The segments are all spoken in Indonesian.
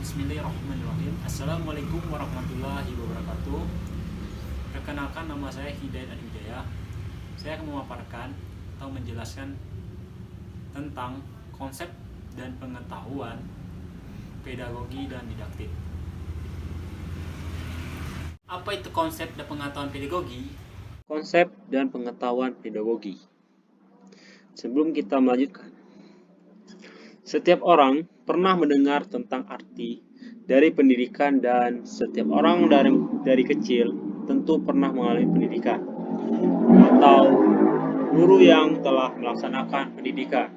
Bismillahirrahmanirrahim. Assalamualaikum warahmatullahi wabarakatuh. Perkenalkan, nama saya Hidayat Adwijaya. Saya akan memaparkan atau menjelaskan tentang konsep dan pengetahuan pedagogi dan didaktik. Apa itu konsep dan pengetahuan pedagogi? Konsep dan pengetahuan pedagogi. Sebelum kita melanjutkan, setiap orang pernah mendengar tentang arti dari pendidikan dan setiap orang dari kecil tentu pernah mengalami pendidikan atau guru yang telah melaksanakan pendidikan.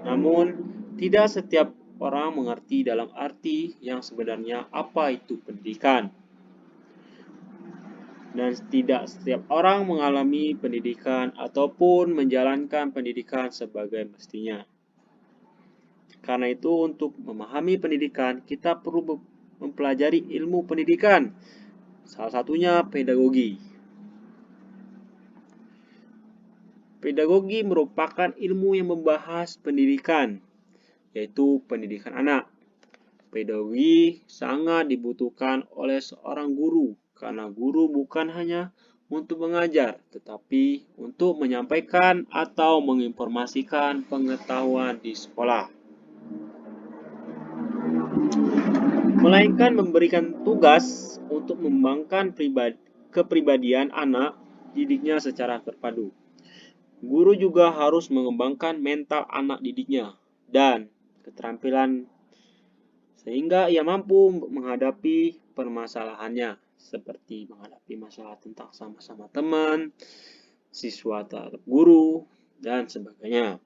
Namun, tidak setiap orang mengerti dalam arti yang sebenarnya apa itu pendidikan. Dan tidak setiap orang mengalami pendidikan ataupun menjalankan pendidikan sebagai mestinya. Karena itu, untuk memahami pendidikan, kita perlu mempelajari ilmu pendidikan, salah satunya pedagogi. Pedagogi merupakan ilmu yang membahas pendidikan, yaitu pendidikan anak. Pedagogi sangat dibutuhkan oleh seorang guru, karena guru bukan hanya untuk mengajar, tetapi untuk menyampaikan atau menginformasikan pengetahuan di sekolah. Melainkan memberikan tugas untuk mengembangkan kepribadian anak didiknya secara terpadu. Guru juga harus mengembangkan mental anak didiknya dan keterampilan sehingga ia mampu menghadapi permasalahannya, seperti menghadapi masalah tentang sama-sama teman, siswa terhadap guru, dan sebagainya.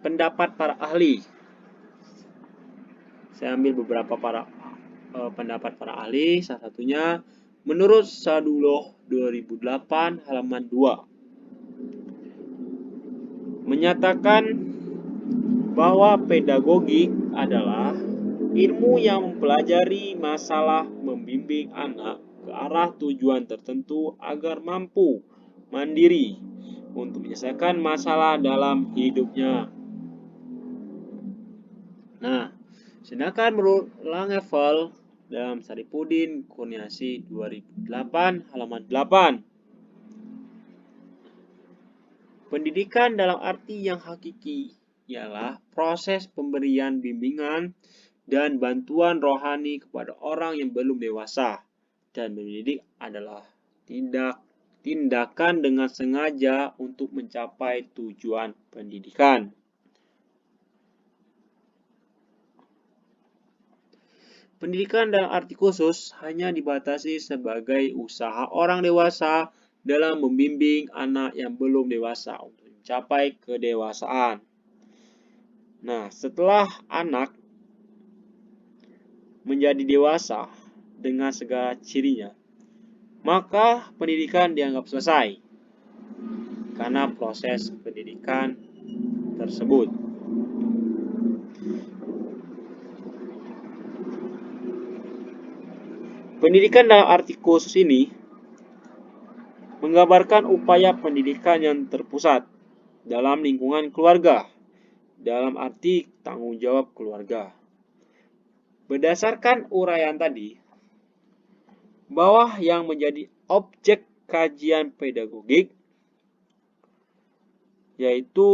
Pendapat para ahli. Saya ambil beberapa pendapat para ahli, salah satunya menurut Sadullah 2008 halaman 2 menyatakan bahwa pedagogi adalah ilmu yang mempelajari masalah membimbing anak ke arah tujuan tertentu agar mampu mandiri untuk menyelesaikan masalah dalam hidupnya. Nah, sedangkan menurut Langevel dalam Saripudin Kurniasi 2008 halaman 8, pendidikan dalam arti yang hakiki ialah proses pemberian bimbingan dan bantuan rohani kepada orang yang belum dewasa, dan mendidik adalah tindakan dengan sengaja untuk mencapai tujuan pendidikan. Pendidikan dalam arti khusus hanya dibatasi sebagai usaha orang dewasa dalam membimbing anak yang belum dewasa untuk mencapai kedewasaan. Nah, setelah anak menjadi dewasa dengan segala cirinya, maka pendidikan dianggap selesai karena proses pendidikan tersebut. Pendidikan dalam arti khusus ini menggambarkan upaya pendidikan yang terpusat dalam lingkungan keluarga, dalam arti tanggung jawab keluarga. Berdasarkan uraian tadi, bahwa yang menjadi objek kajian pedagogik yaitu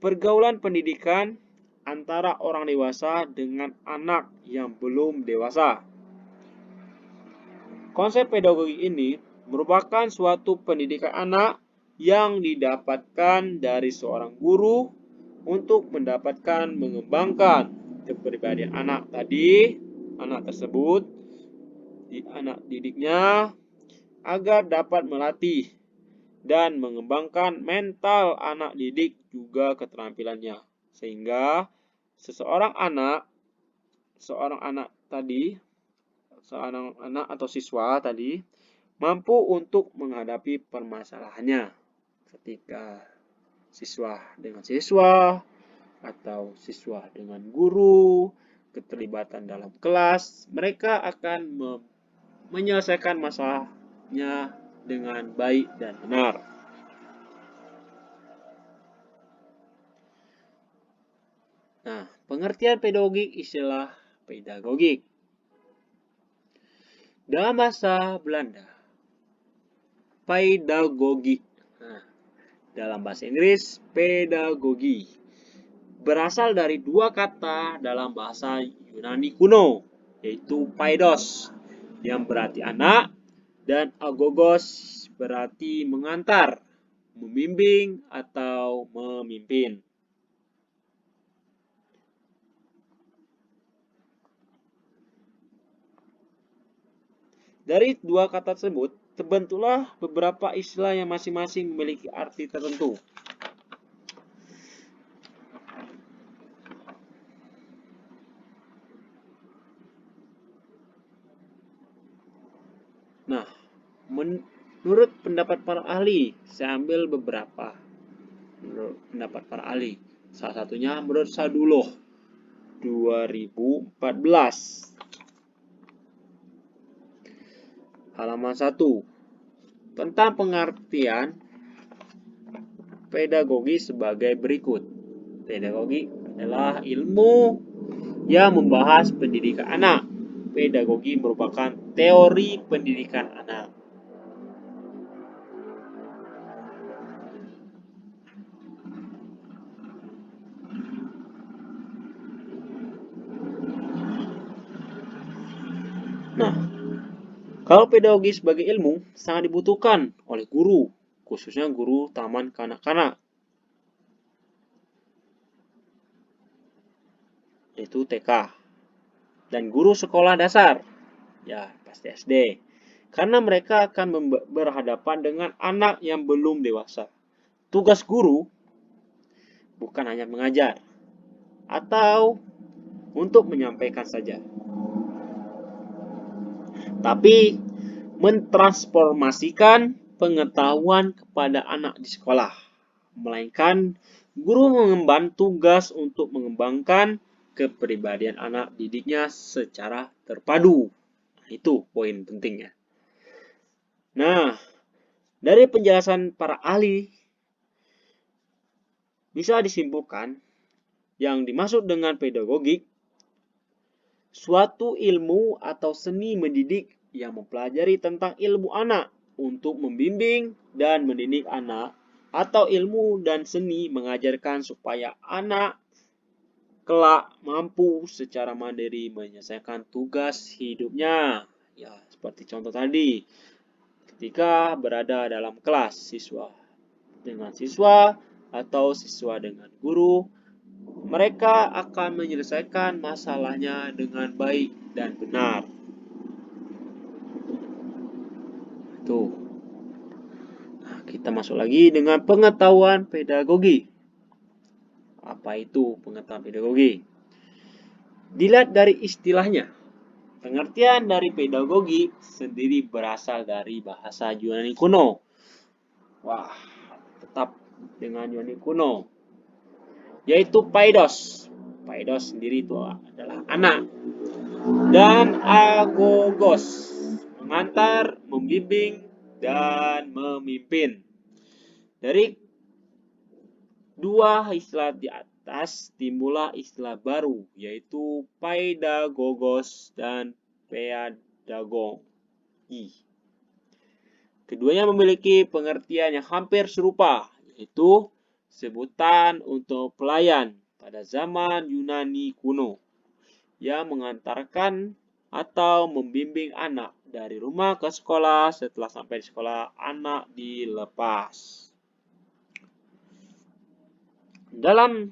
pergaulan pendidikan antara orang dewasa dengan anak yang belum dewasa. Konsep pedagogi ini merupakan suatu pendidikan anak yang didapatkan dari seorang guru untuk mengembangkan kepribadian anak tersebut, anak didiknya, agar dapat melatih dan mengembangkan mental anak didik juga keterampilannya, sehingga seorang anak atau siswa tadi mampu untuk menghadapi permasalahannya ketika siswa dengan siswa atau siswa dengan guru, keterlibatan dalam kelas, mereka akan menyelesaikan masalahnya dengan baik dan benar. Nah, pengertian pedagogik istilah pedagogik. Dalam bahasa Belanda, pedagogi. Nah, dalam bahasa Inggris, pedagogi. Berasal dari dua kata dalam bahasa Yunani kuno, yaitu paidos, yang berarti anak, dan agogos berarti mengantar, membimbing, atau memimpin. Dari dua kata tersebut, terbentuklah beberapa istilah yang masing-masing memiliki arti tertentu. Nah, menurut pendapat para ahli, saya ambil beberapa. Menurut pendapat para ahli, salah satunya menurut Saduloh 2014. Halaman 1. Tentang pengertian pedagogi sebagai berikut. Pedagogi adalah ilmu yang membahas pendidikan anak. Pedagogi merupakan teori pendidikan anak. Nah, kalau pedagogi sebagai ilmu sangat dibutuhkan oleh guru, khususnya guru taman kanak-kanak, yaitu TK, dan guru sekolah dasar, ya pasti SD, karena mereka akan berhadapan dengan anak yang belum dewasa. Tugas guru bukan hanya mengajar atau untuk menyampaikan saja, tapi mentransformasikan pengetahuan kepada anak di sekolah, melainkan guru mengemban tugas untuk mengembangkan kepribadian anak didiknya secara terpadu. Itu poin pentingnya. Nah, dari penjelasan para ahli bisa disimpulkan yang dimaksud dengan pedagogik suatu ilmu atau seni mendidik yang mempelajari tentang ilmu anak untuk membimbing dan mendidik anak, atau ilmu dan seni mengajarkan supaya anak kelak mampu secara mandiri menyelesaikan tugas hidupnya. Ya, seperti contoh tadi, ketika berada dalam kelas, siswa dengan siswa atau siswa dengan guru, mereka akan menyelesaikan masalahnya dengan baik dan benar. Tuh. Nah, kita masuk lagi dengan pengetahuan pedagogi. Apa itu pengetahuan pedagogi? Dilihat dari istilahnya, pengertian dari pedagogi sendiri berasal dari bahasa Yunani kuno. Wah, tetap dengan Yunani kuno, yaitu paidos. Paidos sendiri itu adalah anak. Dan agogos, mengantar, membimbing, dan memimpin. Dari dua istilah di atas timbullah istilah baru, yaitu paidagogos dan pedagogi. Keduanya memiliki pengertian yang hampir serupa, yaitu sebutan untuk pelayan pada zaman Yunani kuno yang mengantarkan atau membimbing anak dari rumah ke sekolah. Setelah sampai di sekolah, anak dilepas. Dalam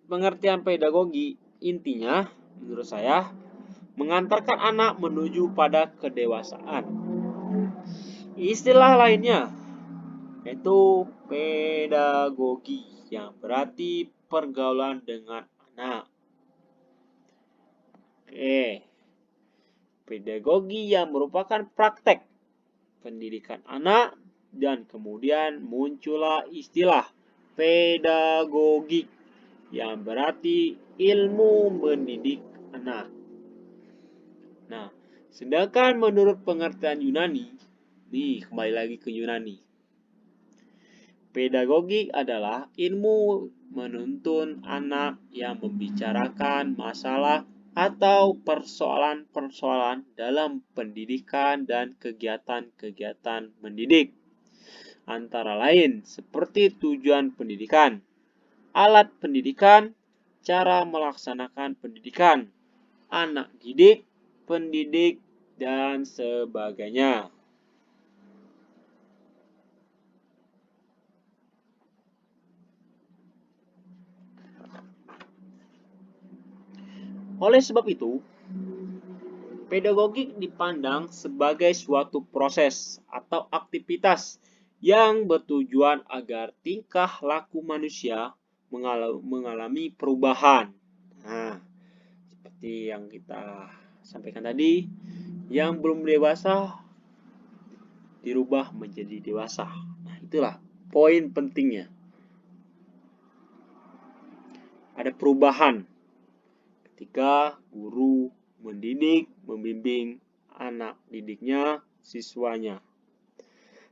pengertian pedagogi, intinya menurut saya mengantarkan anak menuju pada kedewasaan. Istilah lainnya yaitu pedagogi, yang berarti pergaulan dengan anak. Oke. Pedagogi yang merupakan praktek pendidikan anak, dan kemudian muncullah istilah pedagogik yang berarti ilmu mendidik anak. Nah, sedangkan menurut pengertian Yunani, nih kembali lagi ke Yunani, pedagogik adalah ilmu menuntun anak yang membicarakan masalah atau persoalan-persoalan dalam pendidikan dan kegiatan-kegiatan mendidik. Antara lain seperti tujuan pendidikan, alat pendidikan, cara melaksanakan pendidikan, anak didik, pendidik, dan sebagainya. Oleh sebab itu, pedagogik dipandang sebagai suatu proses atau aktivitas yang bertujuan agar tingkah laku manusia mengalami perubahan. Nah, seperti yang kita sampaikan tadi, yang belum dewasa dirubah menjadi dewasa. Nah, itulah poin pentingnya. Ada perubahan ketika guru mendidik, membimbing anak didiknya, siswanya.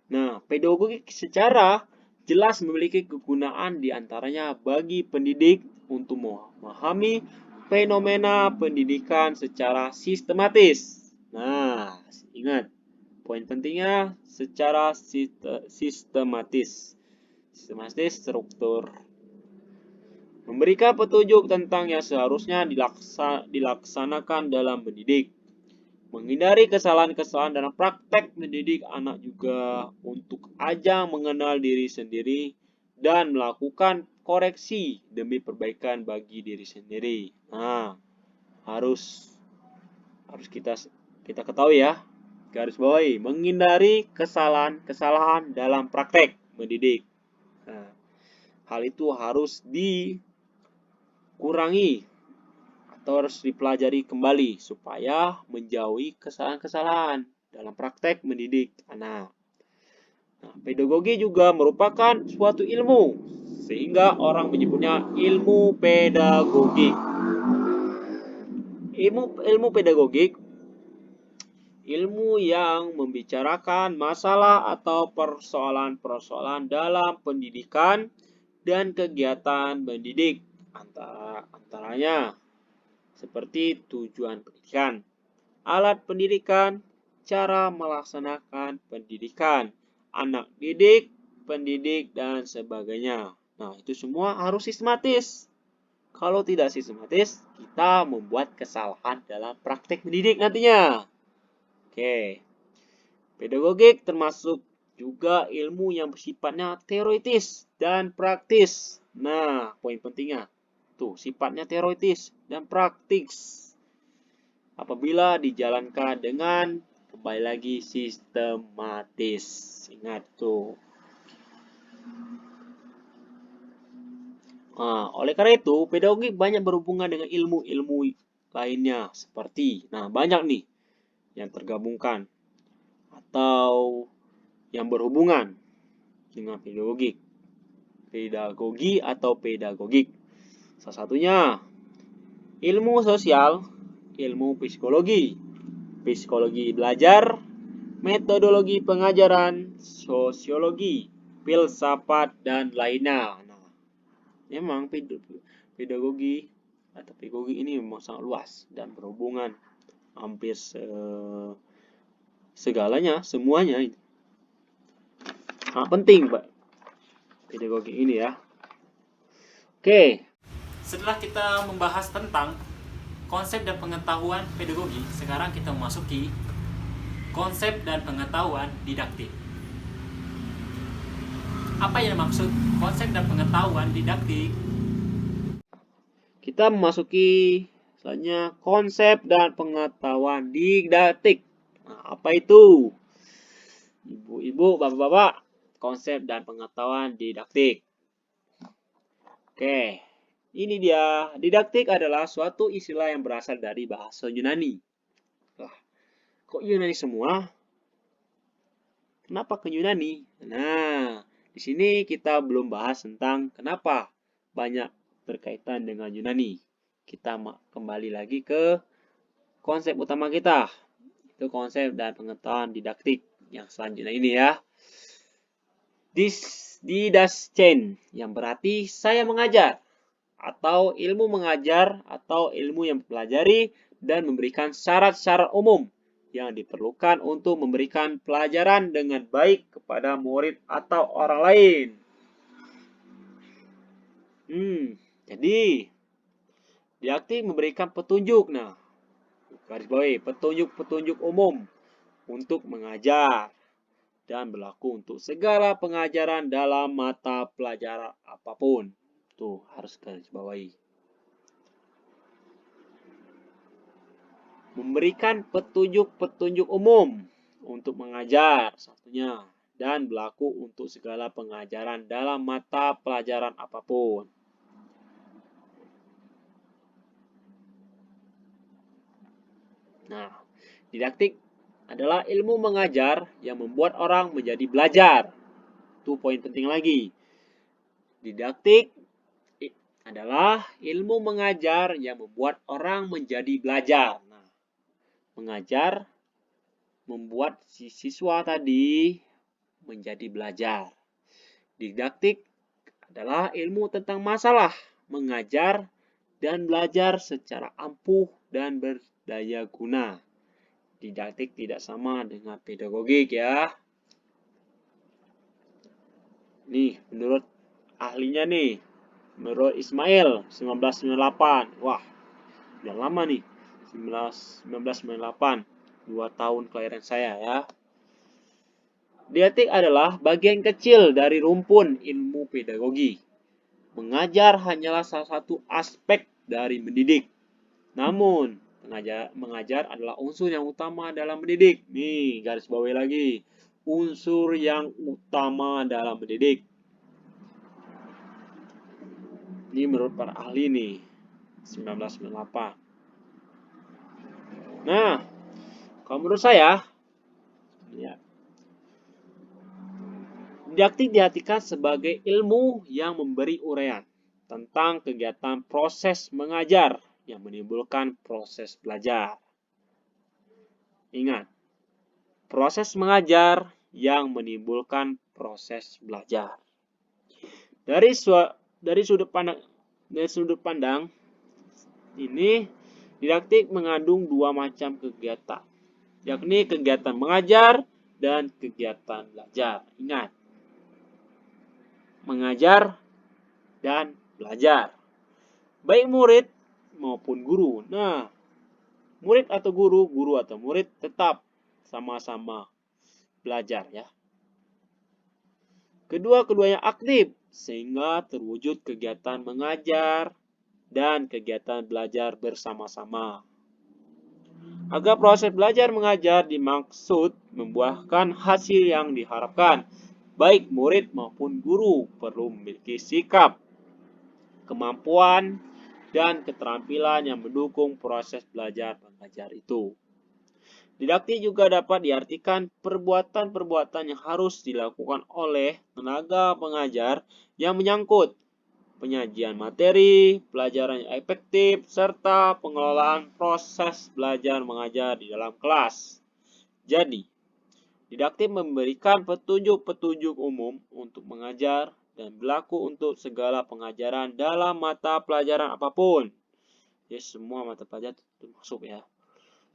Nah, pedagogik secara jelas memiliki kegunaan diantaranya bagi pendidik untuk memahami fenomena pendidikan secara sistematis. Nah, ingat, poin pentingnya secara sistematis. Sistematis struktur. Memberikan petunjuk tentang yang seharusnya dilaksanakan dalam mendidik. Menghindari kesalahan-kesalahan dalam praktek mendidik anak juga untuk ajang mengenal diri sendiri dan melakukan koreksi demi perbaikan bagi diri sendiri. Nah, harus kita ketahui ya, garis bawahi, menghindari kesalahan-kesalahan dalam praktek mendidik. Nah, hal itu harus dikurangi atau harus dipelajari kembali supaya menjauhi kesalahan-kesalahan dalam praktek mendidik anak. Nah, pedagogi juga merupakan suatu ilmu sehingga orang menyebutnya ilmu pedagogik. Ilmu pedagogik, ilmu yang membicarakan masalah atau persoalan-persoalan dalam pendidikan dan kegiatan mendidik, antaranya seperti tujuan pendidikan, alat pendidikan, cara melaksanakan pendidikan, anak didik, pendidik, dan sebagainya. Nah, itu semua harus sistematis. Kalau tidak sistematis, kita membuat kesalahan dalam praktek mendidik nantinya. Oke, pedagogik termasuk juga ilmu yang bersifatnya teoritis dan praktis. Nah, poin pentingnya tuh sifatnya teoritis dan praktis. Apabila dijalankan dengan kembali lagi sistematis. Ingat tuh. Nah, oleh karena itu, pedagogi banyak berhubungan dengan ilmu-ilmu lainnya seperti, nah banyak nih yang tergabungkan atau yang berhubungan dengan pedagogik. Pedagogi atau pedagogik. Salah satunya ilmu sosial, ilmu psikologi, psikologi belajar, metodologi pengajaran, sosiologi, filsafat, dan lainnya. Nah, memang pedagogi atau pedagogi ini memang sangat luas dan berhubungan hampir segalanya, semuanya. Sangat penting, Pak, pedagogi ini ya. Oke. Setelah kita membahas tentang konsep dan pengetahuan pedagogi, sekarang kita memasuki konsep dan pengetahuan didaktik. Apa yang dimaksud konsep dan pengetahuan didaktik? Kita memasuki selanjutnya konsep dan pengetahuan didaktik. Nah, apa itu? Ibu-ibu, bapak-bapak, konsep dan pengetahuan didaktik. Oke, ini dia. Didaktik adalah suatu istilah yang berasal dari bahasa Yunani. Wah, kok Yunani semua? Kenapa ke Yunani? Nah, di sini kita belum bahas tentang kenapa banyak berkaitan dengan Yunani. Kita kembali lagi ke konsep utama kita. Itu konsep dan pengetahuan didaktik yang selanjutnya ini ya. Didascen, yang berarti saya mengajar, atau ilmu mengajar, atau ilmu yang mempelajari dan memberikan syarat-syarat umum yang diperlukan untuk memberikan pelajaran dengan baik kepada murid atau orang lain. Jadi didaktik memberikan petunjuk. Nah, garis bawahi petunjuk-petunjuk umum untuk mengajar dan berlaku untuk segala pengajaran dalam mata pelajaran apapun. Tuh, harus garis bawahi. Memberikan petunjuk-petunjuk umum untuk mengajar satunya dan berlaku untuk segala pengajaran dalam mata pelajaran apapun. Nah, didaktik adalah ilmu mengajar yang membuat orang menjadi belajar. Itu poin penting lagi. Didaktik adalah ilmu mengajar yang membuat orang menjadi belajar. Nah, mengajar membuat si siswa tadi menjadi belajar. Didaktik adalah ilmu tentang masalah, mengajar, dan belajar secara ampuh dan berdaya guna. Didaktik tidak sama dengan pedagogik ya. Nih, menurut ahlinya nih, menurut Ismail 1998. Wah, udah lama nih. 1998, 2 tahun kelahiran saya ya. Didaktik adalah bagian kecil dari rumpun ilmu pedagogi. Mengajar hanyalah salah satu aspek dari mendidik. Namun, mengajar adalah unsur yang utama dalam mendidik. Nih, garis bawahi lagi. Unsur yang utama dalam mendidik. Ini menurut para ahli nih, 1998. Nah, kalau menurut saya, ya, didaktik diartikan sebagai ilmu yang memberi uraian tentang kegiatan proses mengajar yang menimbulkan proses belajar. Ingat, proses mengajar yang menimbulkan proses belajar. Dari sudut pandang ini, didaktik mengandung dua macam kegiatan, yakni kegiatan mengajar dan kegiatan belajar. Ingat, mengajar dan belajar, baik murid maupun guru. Nah, murid atau guru, guru atau murid tetap sama-sama belajar ya. Kedua-keduanya aktif sehingga terwujud kegiatan mengajar dan kegiatan belajar bersama-sama. Agar proses belajar mengajar dimaksud membuahkan hasil yang diharapkan, baik murid maupun guru perlu memiliki sikap, kemampuan, dan keterampilan yang mendukung proses belajar mengajar itu. Didaktik juga dapat diartikan perbuatan-perbuatan yang harus dilakukan oleh tenaga pengajar yang menyangkut penyajian materi, pelajaran yang efektif, serta pengelolaan proses belajar mengajar di dalam kelas. Jadi, didaktik memberikan petunjuk-petunjuk umum untuk mengajar dan berlaku untuk segala pengajaran dalam mata pelajaran apapun. Ya, semua mata pelajaran termasuk ya.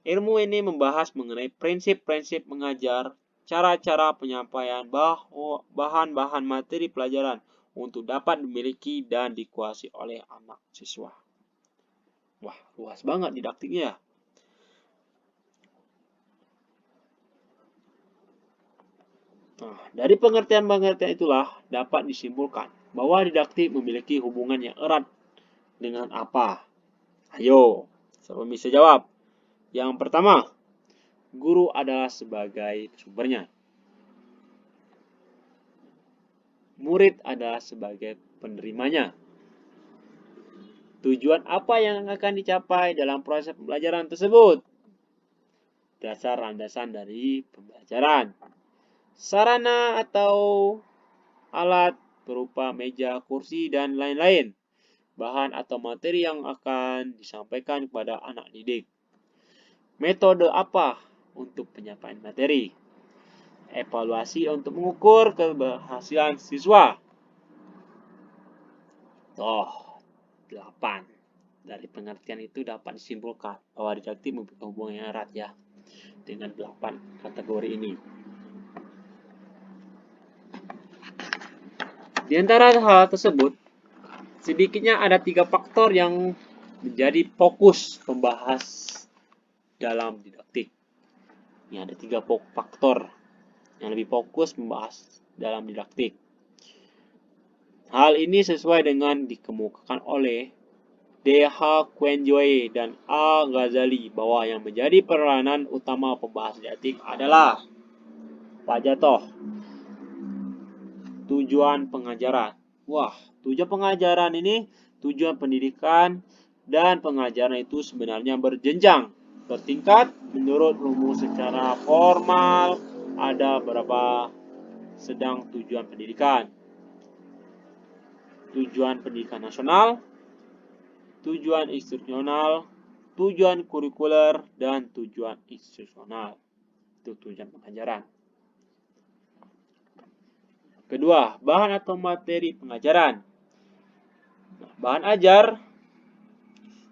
Ilmu ini membahas mengenai prinsip-prinsip mengajar, cara-cara penyampaian bahan-bahan materi pelajaran untuk dapat dimiliki dan dikuasai oleh anak siswa. Wah, luas banget didaktiknya. Nah, dari pengertian-pengertian itulah dapat disimpulkan bahwa didaktik memiliki hubungan yang erat dengan apa? Ayo, siapa bisa jawab? Yang pertama, guru adalah sebagai sumbernya. Murid adalah sebagai penerimanya. Tujuan apa yang akan dicapai dalam proses pembelajaran tersebut? Dasar landasan dari pembelajaran. Sarana atau alat berupa meja, kursi, dan lain-lain. Bahan atau materi yang akan disampaikan kepada anak didik. Metode apa untuk penyampaian materi? evaluasi untuk mengukur keberhasilan siswa. Toh, 8. Dari pengertian itu dapat disimpulkan bahwa didaktik memiliki hubungan yang erat ya dengan 8 kategori ini. Di antara hal tersebut, sedikitnya ada 3 faktor yang menjadi fokus pembahas dalam didaktik. Ini ada 3 faktor yang lebih fokus membahas dalam didaktik. Hal ini sesuai dengan dikemukakan oleh D.H. Quenjoy dan A. Ghazali bahwa yang menjadi peranan utama pembahas didaktik adalah apa aja toh? Tujuan pengajaran. Wah, tujuan pengajaran ini tujuan pendidikan dan pengajaran itu sebenarnya berjenjang, bertingkat menurut rumus secara formal ada berapa sedang tujuan pendidikan. Tujuan pendidikan nasional, tujuan institusional, tujuan kurikuler, dan tujuan institusional. Itu tujuan pengajaran. Kedua, bahan atau materi pengajaran. Bahan ajar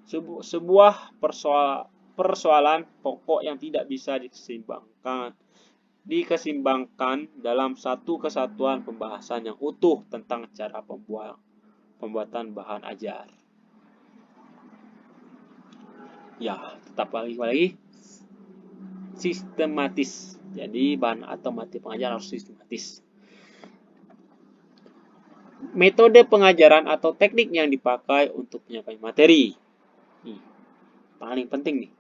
sebuah persoalan pokok yang tidak bisa dikesimbangkan dalam satu kesatuan pembahasan yang utuh tentang cara pembuatan bahan ajar. Ya, tetap lagi sistematis. Jadi bahan atau materi pengajaran harus sistematis. Metode pengajaran atau teknik yang dipakai untuk menyampaikan materi. Nih, paling penting nih.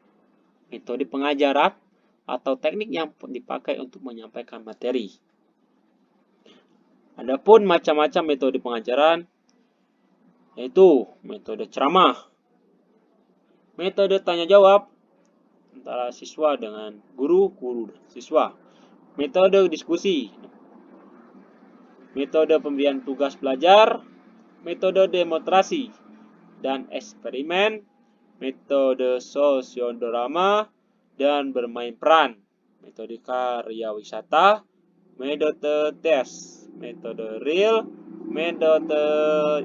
Metode pengajaran atau teknik yang dipakai untuk menyampaikan materi. Adapun macam-macam metode pengajaran yaitu metode ceramah, metode tanya jawab antara siswa dengan guru dan siswa, metode diskusi, metode pemberian tugas belajar, metode demonstrasi dan eksperimen, metode sosiodrama dan bermain peran, metode karya wisata, metode tes, metode real, metode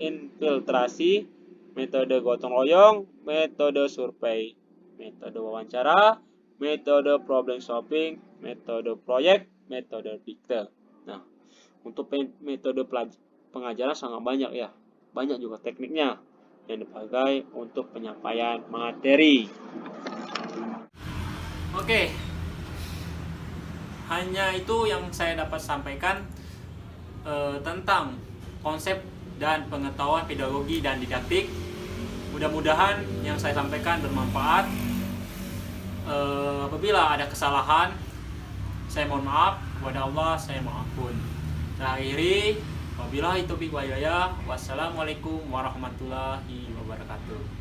infiltrasi, metode gotong royong, metode survei, metode wawancara, metode problem solving, metode proyek, metode dikte. Nah, untuk metode pengajaran sangat banyak ya. Banyak juga tekniknya yang dipakai untuk penyampaian materi. Oke. Hanya itu yang saya dapat sampaikan tentang konsep dan pengetahuan pedagogi dan didaktik. Mudah-mudahan yang saya sampaikan bermanfaat. Apabila ada kesalahan, saya mohon maaf kepada Allah, saya mengampun. Terakhiri, wabillahi taufiq wal hidayah. Wassalamualaikum warahmatullahi wabarakatuh.